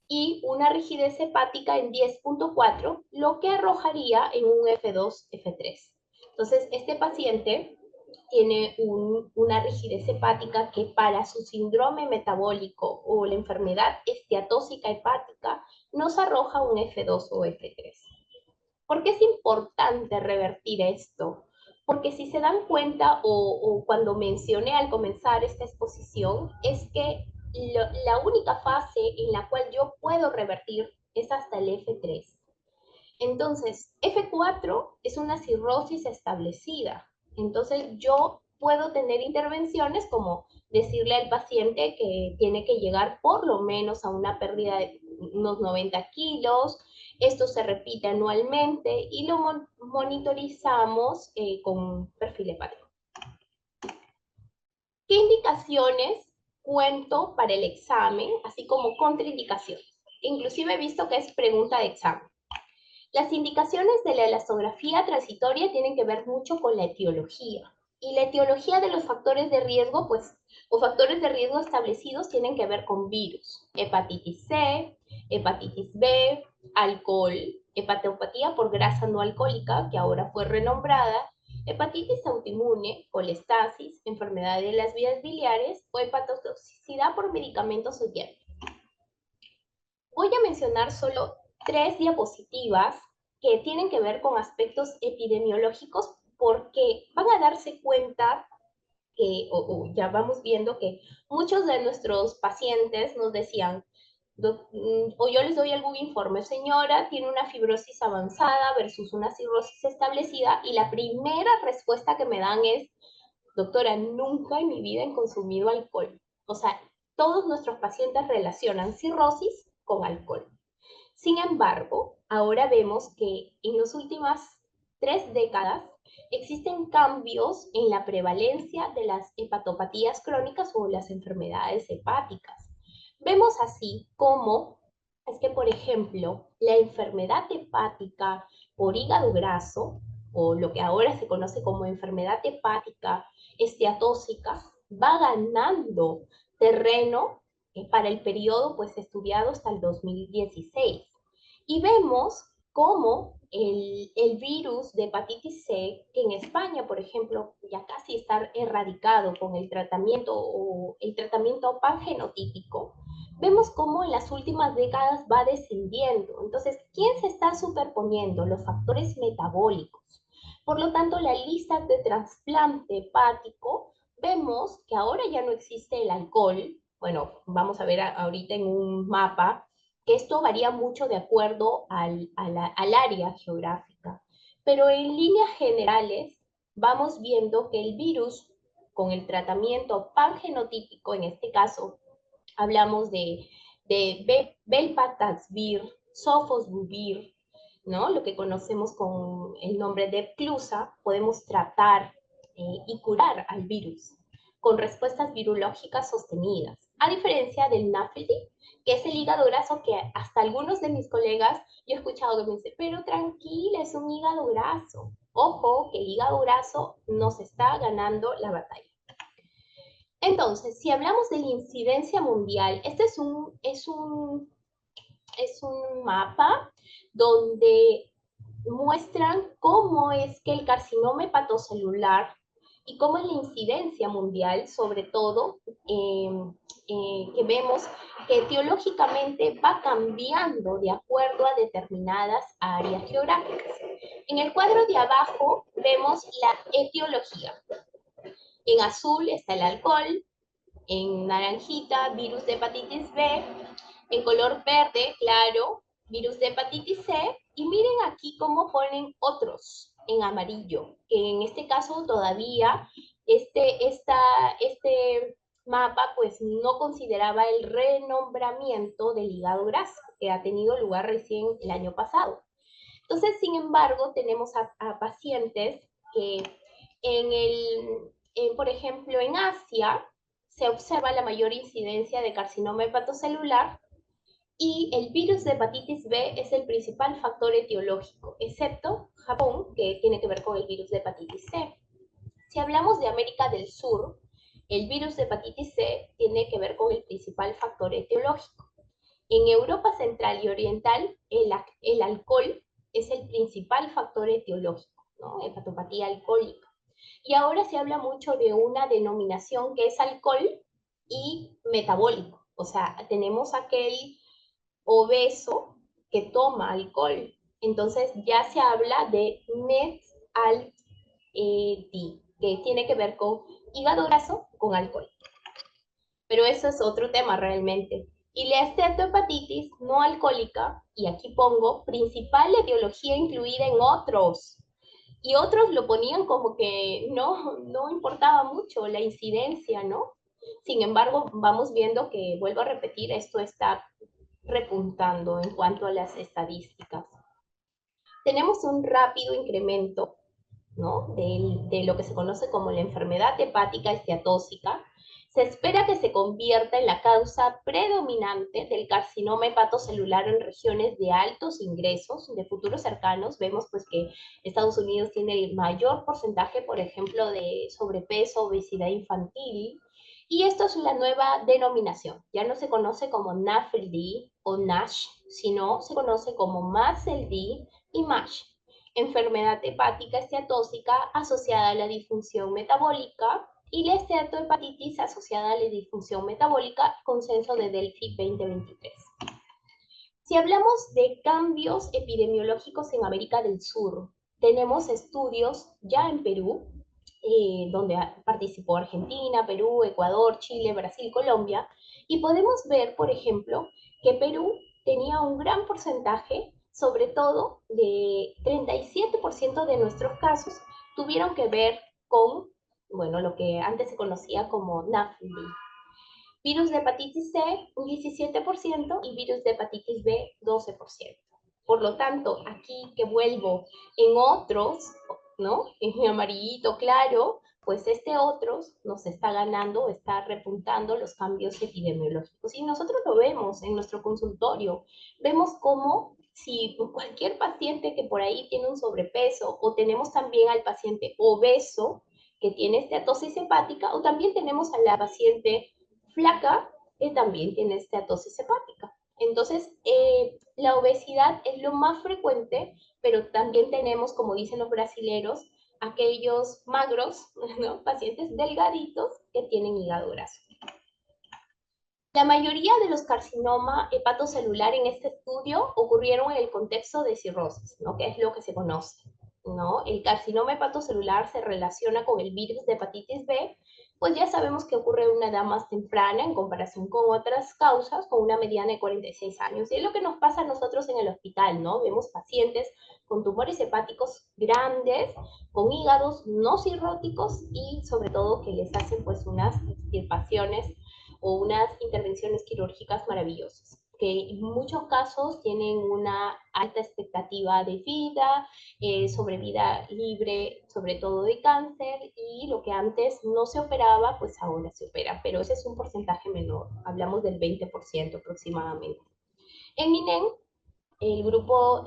y una rigidez hepática en 10.4, lo que arrojaría en un F2, F3. Entonces, este paciente tiene una rigidez hepática que para su síndrome metabólico o la enfermedad esteatóxica hepática nos arroja un F2 o F3. ¿Por qué es importante revertir esto? Porque si se dan cuenta o cuando mencioné al comenzar esta exposición, es que la única fase en la cual yo puedo revertir es hasta el F3. Entonces, F4 es una cirrosis establecida. Entonces, yo puedo tener intervenciones como decirle al paciente que tiene que llegar por lo menos a una pérdida de unos 90 kilos. Esto se repite anualmente y lo monitorizamos con perfil hepático. ¿Qué indicaciones cuento para el examen, así como contraindicaciones? Inclusive he visto que es pregunta de examen. Las indicaciones de la elastografía transitoria tienen que ver mucho con la etiología. Y la etiología de los factores de riesgo, pues, o factores de riesgo establecidos tienen que ver con virus, hepatitis C, hepatitis B, alcohol, hepatopatía por grasa no alcohólica, que ahora fue renombrada, hepatitis autoinmune, colestasis, enfermedad de las vías biliares o hepatotoxicidad por medicamentos o hierbas. Voy a mencionar solo 3 diapositivas que tienen que ver con aspectos epidemiológicos porque van a darse cuenta que, ya vamos viendo que muchos de nuestros pacientes nos decían, o yo les doy algún informe, señora, tiene una fibrosis avanzada versus una cirrosis establecida, y la primera respuesta que me dan es, doctora, nunca en mi vida he consumido alcohol. O sea, todos nuestros pacientes relacionan cirrosis con alcohol. Sin embargo, ahora vemos que en las últimas 3 décadas existen cambios en la prevalencia de las hepatopatías crónicas o las enfermedades hepáticas. Vemos así cómo es que, por ejemplo, la enfermedad hepática por hígado graso, o lo que ahora se conoce como enfermedad hepática esteatóxica, va ganando terreno para el periodo pues estudiado hasta el 2016. Y vemos cómo el virus de hepatitis C, que en España, por ejemplo, ya casi está erradicado con el tratamiento o el tratamiento pangenotípico, vemos cómo en las últimas décadas va descendiendo. Entonces, ¿quién se está superponiendo? Los factores metabólicos. Por lo tanto, la lista de trasplante hepático, vemos que ahora ya no existe el alcohol. Bueno, vamos a ver ahorita en un mapa que esto varía mucho de acuerdo al área geográfica. Pero en líneas generales, vamos viendo que el virus, con el tratamiento pangenotípico, en este caso, hablamos de Velpatasvir, Sofosbuvir, ¿no? Lo que conocemos con el nombre de Epclusa, podemos tratar y curar al virus con respuestas virológicas sostenidas, a diferencia del NAFLD, que es el hígado graso que hasta algunos de mis colegas yo he escuchado que me dicen, pero tranquila, es un hígado graso. Ojo, que el hígado graso nos está ganando la batalla. Entonces, si hablamos de la incidencia mundial, este es un mapa donde muestran cómo es que el carcinoma hepatocelular y cómo es la incidencia mundial, sobre todo, que vemos que etiológicamente va cambiando de acuerdo a determinadas áreas geográficas. En el cuadro de abajo vemos la etiología. En azul está el alcohol, en naranjita, virus de hepatitis B, en color verde, claro, virus de hepatitis C, y miren aquí cómo ponen otros en amarillo, que en este caso todavía este mapa pues no consideraba el renombramiento del hígado graso, que ha tenido lugar recién el año pasado. Entonces, sin embargo, tenemos a pacientes que por ejemplo, en Asia se observa la mayor incidencia de carcinoma hepatocelular y el virus de hepatitis B es el principal factor etiológico, excepto Japón, que tiene que ver con el virus de hepatitis C. Si hablamos de América del Sur, el virus de hepatitis C tiene que ver con el principal factor etiológico. En Europa Central y Oriental, el alcohol es el principal factor etiológico, ¿no? Hepatopatía alcohólica. Y ahora se habla mucho de una denominación que es alcohol y metabólico. O sea, tenemos aquel obeso que toma alcohol. Entonces ya se habla de MET-ALT, que tiene que ver con hígado graso con alcohol. Pero eso es otro tema realmente. Y la esteatohepatitis no alcohólica, y aquí pongo principal etiología incluida en otros. Y otros lo ponían como que no importaba mucho la incidencia, ¿no? Sin embargo, vamos viendo que, vuelvo a repetir, esto está repuntando en cuanto a las estadísticas. Tenemos un rápido incremento, ¿no? De lo que se conoce como la enfermedad hepática esteatóxica. Se espera que se convierta en la causa predominante del carcinoma hepatocelular en regiones de altos ingresos, de futuros cercanos. Vemos pues que Estados Unidos tiene el mayor porcentaje, por ejemplo, de sobrepeso, obesidad infantil, y esto es la nueva denominación. Ya no se conoce como NAFLD o NASH, sino se conoce como MASLD y MASH. Enfermedad hepática esteatóxica asociada a la disfunción metabólica y la esteatohepatitis asociada a la disfunción metabólica, consenso de Delphi 2023. Si hablamos de cambios epidemiológicos en América del Sur, tenemos estudios ya en Perú, donde participó Argentina, Perú, Ecuador, Chile, Brasil, Colombia, y podemos ver, por ejemplo, que Perú tenía un gran porcentaje, sobre todo de 37% de nuestros casos, tuvieron que ver con, bueno, lo que antes se conocía como NAFLD. Virus de hepatitis C, un 17%, y virus de hepatitis B, 12%. Por lo tanto, aquí que vuelvo en otros, ¿no? En amarillito claro, pues este otros nos está ganando, está repuntando los cambios epidemiológicos. Y nosotros lo vemos en nuestro consultorio. Vemos cómo si cualquier paciente que por ahí tiene un sobrepeso, o tenemos también al paciente obeso que tiene esteatosis hepática, o también tenemos a la paciente flaca que también tiene esteatosis hepática. Entonces, la obesidad es lo más frecuente, pero también tenemos, como dicen los brasileros, aquellos magros, ¿no? Pacientes delgaditos que tienen hígado graso. La mayoría de los carcinoma hepatocelular en este estudio ocurrieron en el contexto de cirrosis, ¿no? Que es lo que se conoce, ¿no? El carcinoma hepatocelular se relaciona con el virus de hepatitis B, pues ya sabemos que ocurre en una edad más temprana en comparación con otras causas, con una mediana de 46 años. Y es lo que nos pasa a nosotros en el hospital, ¿no? Vemos pacientes con tumores hepáticos grandes, con hígados no cirróticos y sobre todo que les hacen pues unas extirpaciones o unas intervenciones quirúrgicas maravillosas, que en muchos casos tienen una alta expectativa de vida, sobre vida libre, sobre todo de cáncer, y lo que antes no se operaba, pues ahora se opera, pero ese es un porcentaje menor, hablamos del 20% aproximadamente. En MINEN, el grupo,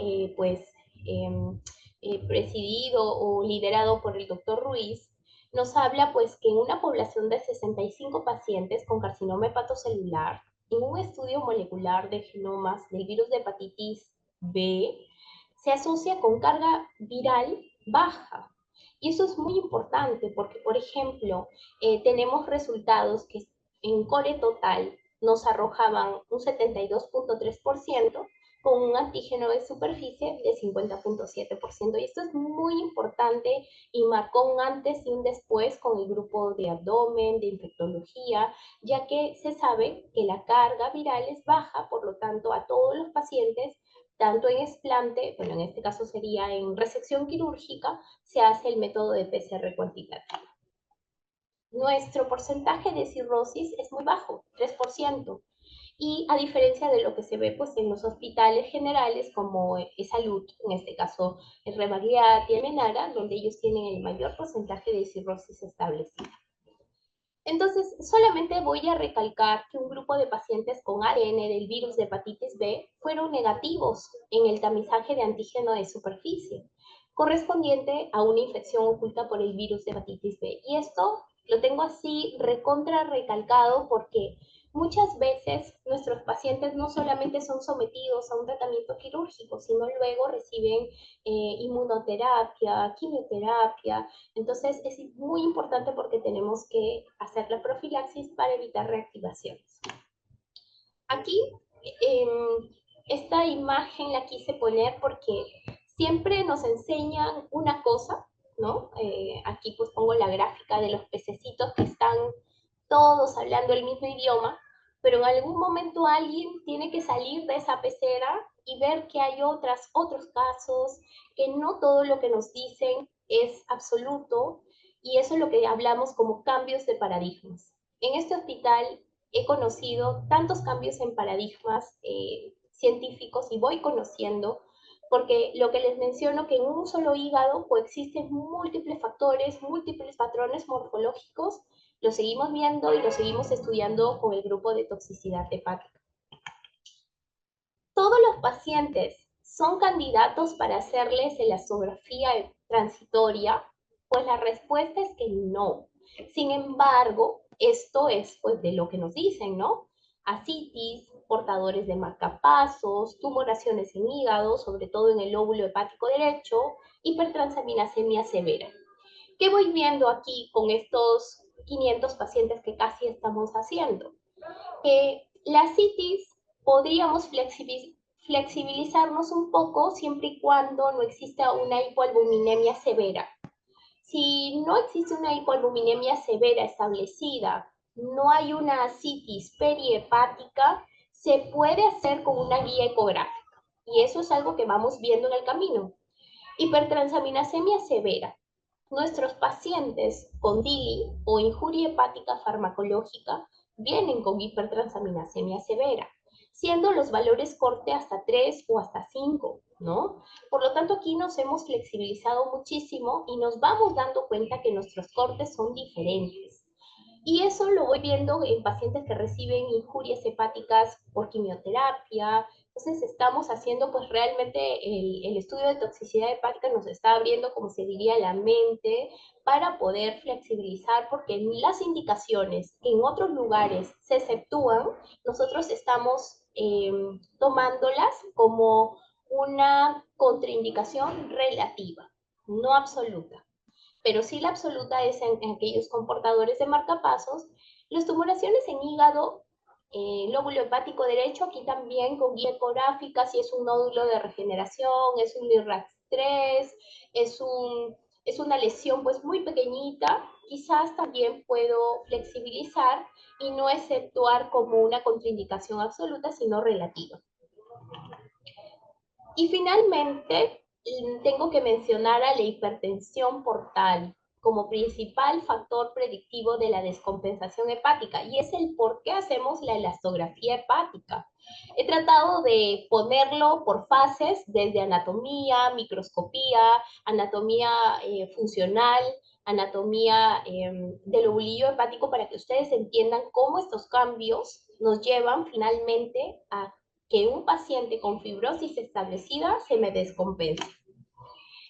presidido o liderado por el doctor Ruiz, nos habla pues que en una población de 65 pacientes con carcinoma hepatocelular, en un estudio molecular de genomas del virus de hepatitis B, se asocia con carga viral baja. Y eso es muy importante porque, por ejemplo, tenemos resultados que en core total nos arrojaban un 72.3% con un antígeno de superficie de 50.7%. Y esto es muy importante y marcó un antes y un después con el grupo de abdomen, de infectología, ya que se sabe que la carga viral es baja, por lo tanto, a todos los pacientes, tanto en explante, bueno, en este caso sería en resección quirúrgica, se hace el método de PCR cuantitativo. Nuestro porcentaje de cirrosis es muy bajo, 3%. Y a diferencia de lo que se ve pues, en los hospitales generales como Salud, en este caso el Rebagliati y Menara, donde ellos tienen el mayor porcentaje de cirrosis establecida. Entonces, solamente voy a recalcar que un grupo de pacientes con ADN del virus de hepatitis B fueron negativos en el tamizaje de antígeno de superficie, correspondiente a una infección oculta por el virus de hepatitis B. Y esto lo tengo así recontra recalcado porque muchas veces nuestros pacientes no solamente son sometidos a un tratamiento quirúrgico, sino luego reciben inmunoterapia, quimioterapia. Entonces es muy importante porque tenemos que hacer la profilaxis para evitar reactivaciones. Aquí esta imagen la quise poner porque siempre nos enseñan una cosa, ¿no? Aquí pues pongo la gráfica de los pececitos que están todos hablando el mismo idioma, pero en algún momento alguien tiene que salir de esa pecera y ver que hay otros casos, que no todo lo que nos dicen es absoluto, y eso es lo que hablamos como cambios de paradigmas. En este hospital he conocido tantos cambios en paradigmas científicos y voy conociendo, porque lo que les menciono que en un solo hígado coexisten múltiples factores, múltiples patrones morfológicos, lo seguimos viendo y lo seguimos estudiando con el grupo de toxicidad hepática. Todos los pacientes son candidatos para hacerles elastografía transitoria, pues la respuesta es que no. Sin embargo, esto es pues de lo que nos dicen, ¿no? Ascitis, portadores de marcapasos, tumoraciones en hígado, sobre todo en el lóbulo hepático derecho, hipertransaminasemia severa. ¿Qué voy viendo aquí con estos 500 pacientes que casi estamos haciendo? Que la citis podríamos flexibilizarnos un poco siempre y cuando no exista una hipoalbuminemia severa. Si no existe una hipoalbuminemia severa establecida, no hay una citis perihepática, se puede hacer con una guía ecográfica. Y eso es algo que vamos viendo en el camino. Hipertransaminasemia severa. Nuestros pacientes con DILI o injuria hepática farmacológica vienen con hipertransaminasemia severa, siendo los valores corte hasta 3 o hasta 5, ¿no? Por lo tanto, aquí nos hemos flexibilizado muchísimo y nos vamos dando cuenta que nuestros cortes son diferentes. Y eso lo voy viendo en pacientes que reciben injurias hepáticas por quimioterapia. Entonces estamos haciendo pues realmente el estudio de toxicidad hepática nos está abriendo, como se diría, la mente para poder flexibilizar, porque en las indicaciones que en otros lugares se exceptúan, nosotros estamos tomándolas como una contraindicación relativa, no absoluta, pero sí la absoluta es en aquellos comportadores de marcapasos. Las tumoraciones en hígado, lóbulo hepático derecho, aquí también con guía ecográfica, si es un nódulo de regeneración, es un IRAX3, es una lesión pues muy pequeñita, quizás también puedo flexibilizar y no exceptuar como una contraindicación absoluta, sino relativa. Y finalmente, tengo que mencionar a la hipertensión portal como principal factor predictivo de la descompensación hepática, y es el por qué hacemos la elastografía hepática. He tratado de ponerlo por fases, desde anatomía, microscopía, anatomía funcional, anatomía del lobulillo hepático, para que ustedes entiendan cómo estos cambios nos llevan finalmente a que un paciente con fibrosis establecida se me descompense.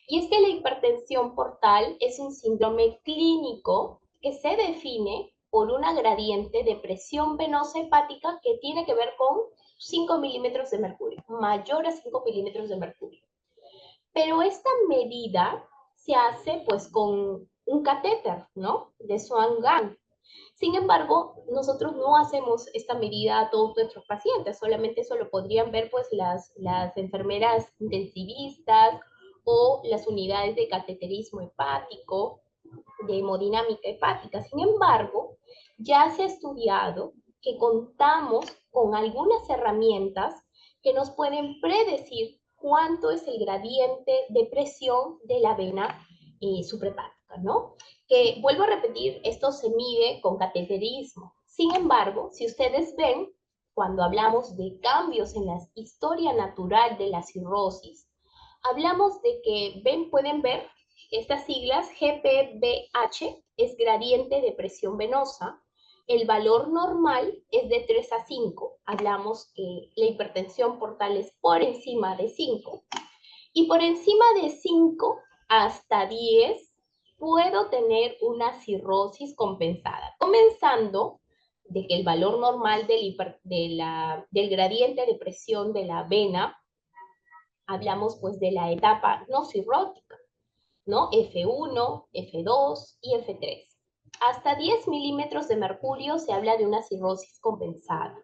Y es que la hipertensión portal es un síndrome clínico que se define por una gradiente de presión venosa hepática que tiene que ver con 5 milímetros de mercurio, mayor a 5 milímetros de mercurio. Pero esta medida se hace pues con un catéter, ¿no? De Swan-Ganz. Sin embargo, nosotros no hacemos esta medida a todos nuestros pacientes, solamente eso lo podrían ver pues las enfermeras intensivistas o las unidades de cateterismo hepático, de hemodinámica hepática. Sin embargo, ya se ha estudiado que contamos con algunas herramientas que nos pueden predecir cuánto es el gradiente de presión de la vena suprahepática, ¿no? Que, vuelvo a repetir, esto se mide con cateterismo. Sin embargo, si ustedes ven, cuando hablamos de cambios en la historia natural de la cirrosis, hablamos de que pueden ver estas siglas. GPBH es gradiente de presión venosa. El valor normal es de 3 a 5. Hablamos que la hipertensión portal es por encima de 5. Y por encima de 5 hasta 10 puedo tener una cirrosis compensada, comenzando de que el valor normal del gradiente de presión de la vena, hablamos pues de la etapa no cirrótica, ¿no? F1, F2 y F3. Hasta 10 milímetros de mercurio se habla de una cirrosis compensada.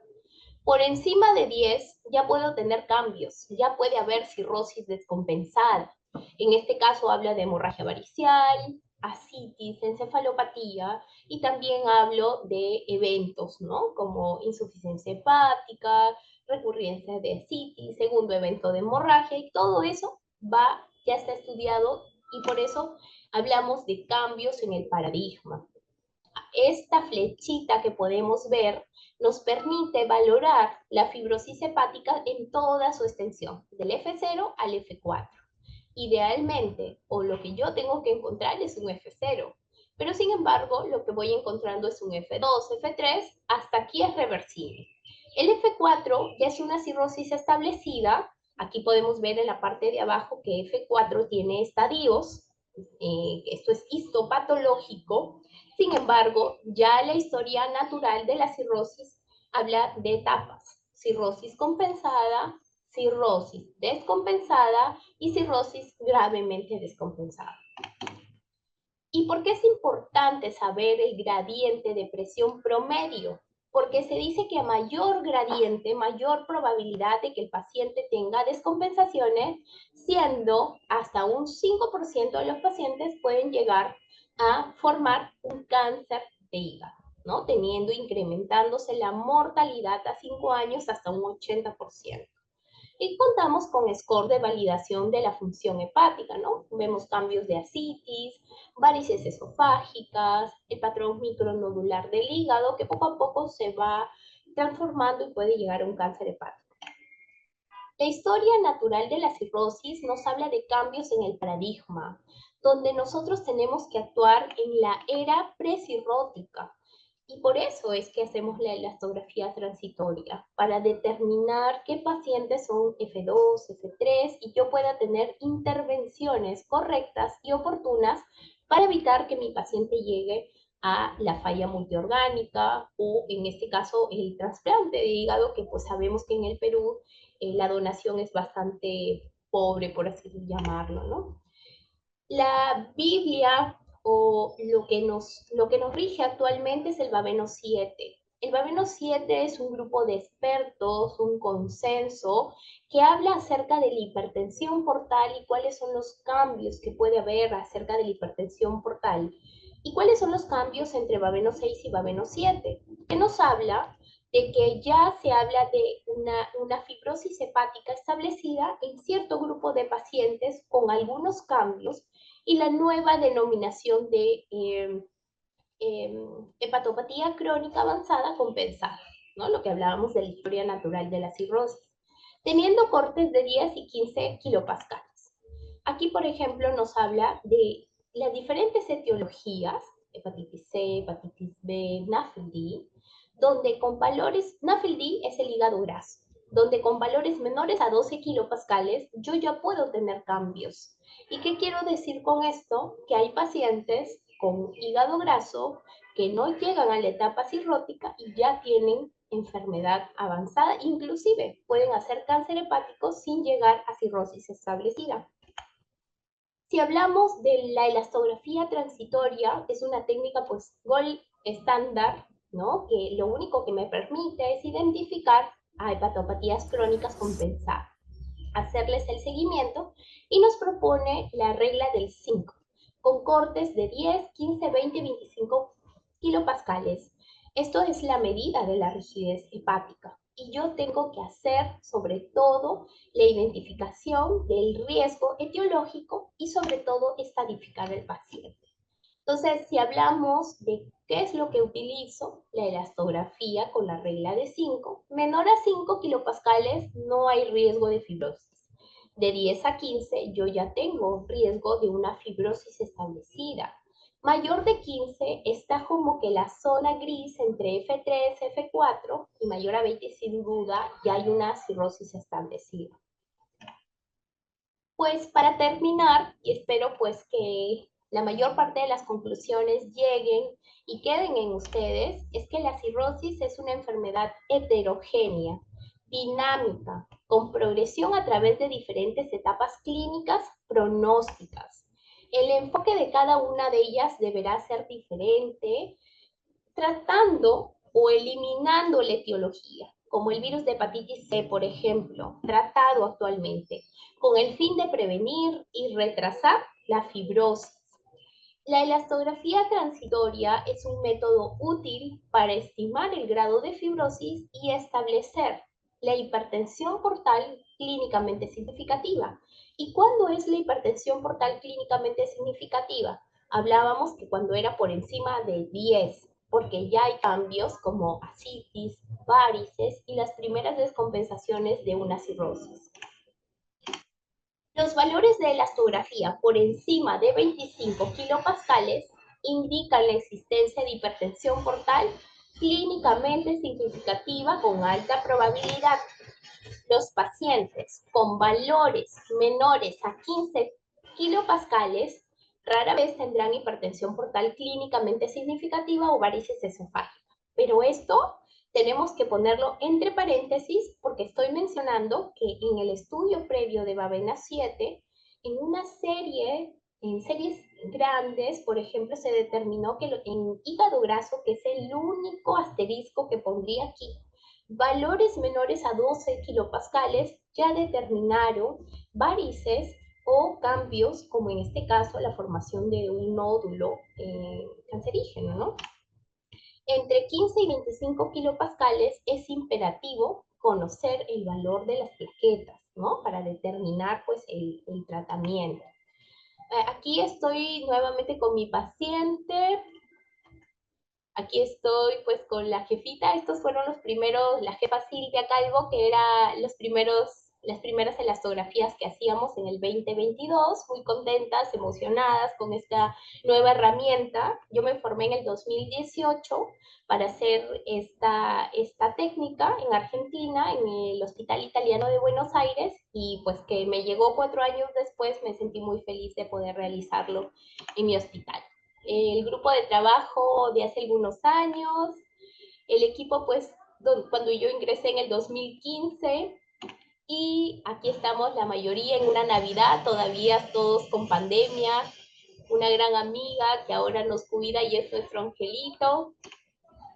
Por encima de 10 ya puedo tener cambios, ya puede haber cirrosis descompensada. En este caso habla de hemorragia varicial, ascitis, encefalopatía, y también hablo de eventos, ¿no? Como insuficiencia hepática, recurrencia de ascitis, segundo evento de hemorragia, y todo eso ya está estudiado, y por eso hablamos de cambios en el paradigma. Esta flechita que podemos ver nos permite valorar la fibrosis hepática en toda su extensión, del F0 al F4. Idealmente, o lo que yo tengo que encontrar es un F0, pero sin embargo, lo que voy encontrando es un F2, F3, hasta aquí es reversible. El F4 ya es una cirrosis establecida. Aquí podemos ver en la parte de abajo que F4 tiene estadios. Esto es histopatológico. Sin embargo, ya la historia natural de la cirrosis habla de etapas: cirrosis compensada, cirrosis descompensada y cirrosis gravemente descompensada. ¿Y por qué es importante saber el gradiente de presión promedio? Porque se dice que a mayor gradiente, mayor probabilidad de que el paciente tenga descompensaciones, siendo hasta un 5% de los pacientes pueden llegar a formar un cáncer de hígado, ¿no? Incrementándose la mortalidad a 5 años hasta un 80%. Y contamos con score de validación de la función hepática, ¿no? Vemos cambios de ascitis, varices esofágicas, el patrón micronodular del hígado, que poco a poco se va transformando y puede llegar a un cáncer hepático. La historia natural de la cirrosis nos habla de cambios en el paradigma, donde nosotros tenemos que actuar en la era precirrótica. Y por eso es que hacemos la elastografía transitoria, para determinar qué pacientes son F2, F3, y yo pueda tener intervenciones correctas y oportunas para evitar que mi paciente llegue a la falla multiorgánica o en este caso el trasplante de hígado, que pues sabemos que en el Perú la donación es bastante pobre, por así llamarlo, ¿no? La Biblia o lo que nos rige actualmente es el Babeno 7. El Babeno 7 es un grupo de expertos, un consenso que habla acerca de la hipertensión portal y cuáles son los cambios que puede haber acerca de la hipertensión portal y cuáles son los cambios entre Babeno 6 y Babeno 7, que nos habla de que ya se habla de una fibrosis hepática establecida en cierto grupo de pacientes con algunos cambios y la nueva denominación de hepatopatía crónica avanzada compensada, ¿no? Lo que hablábamos de la historia natural de la cirrosis, teniendo cortes de 10 y 15 kilopascales. Aquí, por ejemplo, nos habla de las diferentes etiologías, hepatitis C, hepatitis B, NAFLD, donde con valores, NAFLD es el hígado graso, donde con valores menores a 12 kilopascales yo ya puedo tener cambios. ¿Y qué quiero decir con esto? Que hay pacientes con hígado graso que no llegan a la etapa cirrótica y ya tienen enfermedad avanzada, inclusive pueden hacer cáncer hepático sin llegar a cirrosis establecida. Si hablamos de la elastografía transitoria, es una técnica pues gold estándar, ¿no? Que lo único que me permite es identificar a hepatopatías crónicas compensadas, hacerles el seguimiento y nos propone la regla del 5, con cortes de 10, 15, 20, 25 kilopascales. Esto es la medida de la rigidez hepática y yo tengo que hacer sobre todo la identificación del riesgo etiológico y sobre todo estadificar el paciente. Entonces, si hablamos de qué es lo que utilizo, la elastografía con la regla de 5, menor a 5 kilopascales no hay riesgo de fibrosis. De 10 a 15 yo ya tengo riesgo de una fibrosis establecida. Mayor de 15 está como que la zona gris entre F3, F4 y mayor a 20 sin duda ya hay una cirrosis establecida. Pues para terminar, y espero pues que la mayor parte de las conclusiones lleguen y queden en ustedes, es que la cirrosis es una enfermedad heterogénea, dinámica, con progresión a través de diferentes etapas clínicas pronósticas. El enfoque de cada una de ellas deberá ser diferente, tratando o eliminando la etiología, como el virus de hepatitis C, por ejemplo, tratado actualmente, con el fin de prevenir y retrasar la fibrosis. La elastografía transitoria es un método útil para estimar el grado de fibrosis y establecer la hipertensión portal clínicamente significativa. ¿Y cuándo es la hipertensión portal clínicamente significativa? Hablábamos que cuando era por encima de 10, porque ya hay cambios como ascitis, varices y las primeras descompensaciones de una cirrosis. Los valores de elastografía por encima de 25 kilopascales indican la existencia de hipertensión portal clínicamente significativa con alta probabilidad. Los pacientes con valores menores a 15 kilopascales rara vez tendrán hipertensión portal clínicamente significativa o varices esofágicas. Pero esto tenemos que ponerlo entre paréntesis porque estoy mencionando que en el estudio previo de Babena 7, en series grandes, por ejemplo, se determinó que en hígado graso, que es el único asterisco que pondría aquí, valores menores a 12 kilopascales ya determinaron varices o cambios, como en este caso la formación de un nódulo cancerígeno, ¿no? Entre 15 y 25 kilopascales es imperativo conocer el valor de las plaquetas, ¿no? Para determinar pues el tratamiento. Aquí estoy nuevamente con mi paciente. Aquí estoy pues con la jefita. Estos fueron los primeros, la jefa Silvia Calvo, que era las primeras elastografías que hacíamos en el 2022, muy contentas, emocionadas con esta nueva herramienta. Yo me formé en el 2018 para hacer esta técnica en Argentina, en el Hospital Italiano de Buenos Aires, y pues que me llegó 4 años después, me sentí muy feliz de poder realizarlo en mi hospital. El grupo de trabajo de hace algunos años, el equipo pues cuando yo ingresé en el 2015, y aquí estamos la mayoría en una Navidad, todavía todos con pandemia, una gran amiga que ahora nos cuida y es nuestro angelito.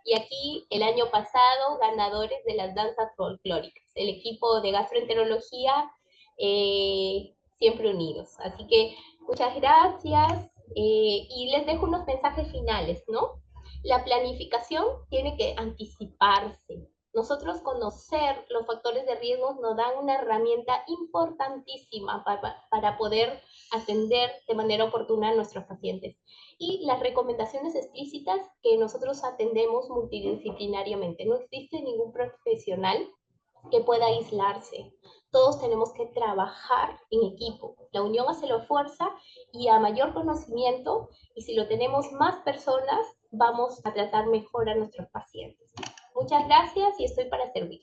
Y aquí el año pasado ganadores de las danzas folclóricas, el equipo de gastroenterología, siempre unidos. Así que muchas gracias, y les dejo unos mensajes finales, ¿no? La planificación tiene que anticiparse. Nosotros conocer los factores de riesgo nos dan una herramienta importantísima para poder atender de manera oportuna a nuestros pacientes. Y las recomendaciones explícitas que nosotros atendemos multidisciplinariamente. No existe ningún profesional que pueda aislarse. Todos tenemos que trabajar en equipo. La unión hace la fuerza, y a mayor conocimiento, y si lo tenemos más personas, vamos a tratar mejor a nuestros pacientes. Muchas gracias y estoy para servir.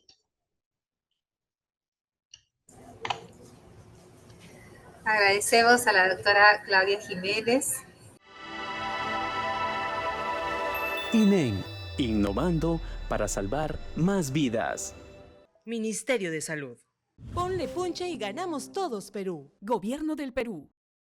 Agradecemos a la doctora Claudia Jiménez. INEN, innovando para salvar más vidas. Ministerio de Salud. Ponle punche y ganamos todos, Perú. Gobierno del Perú.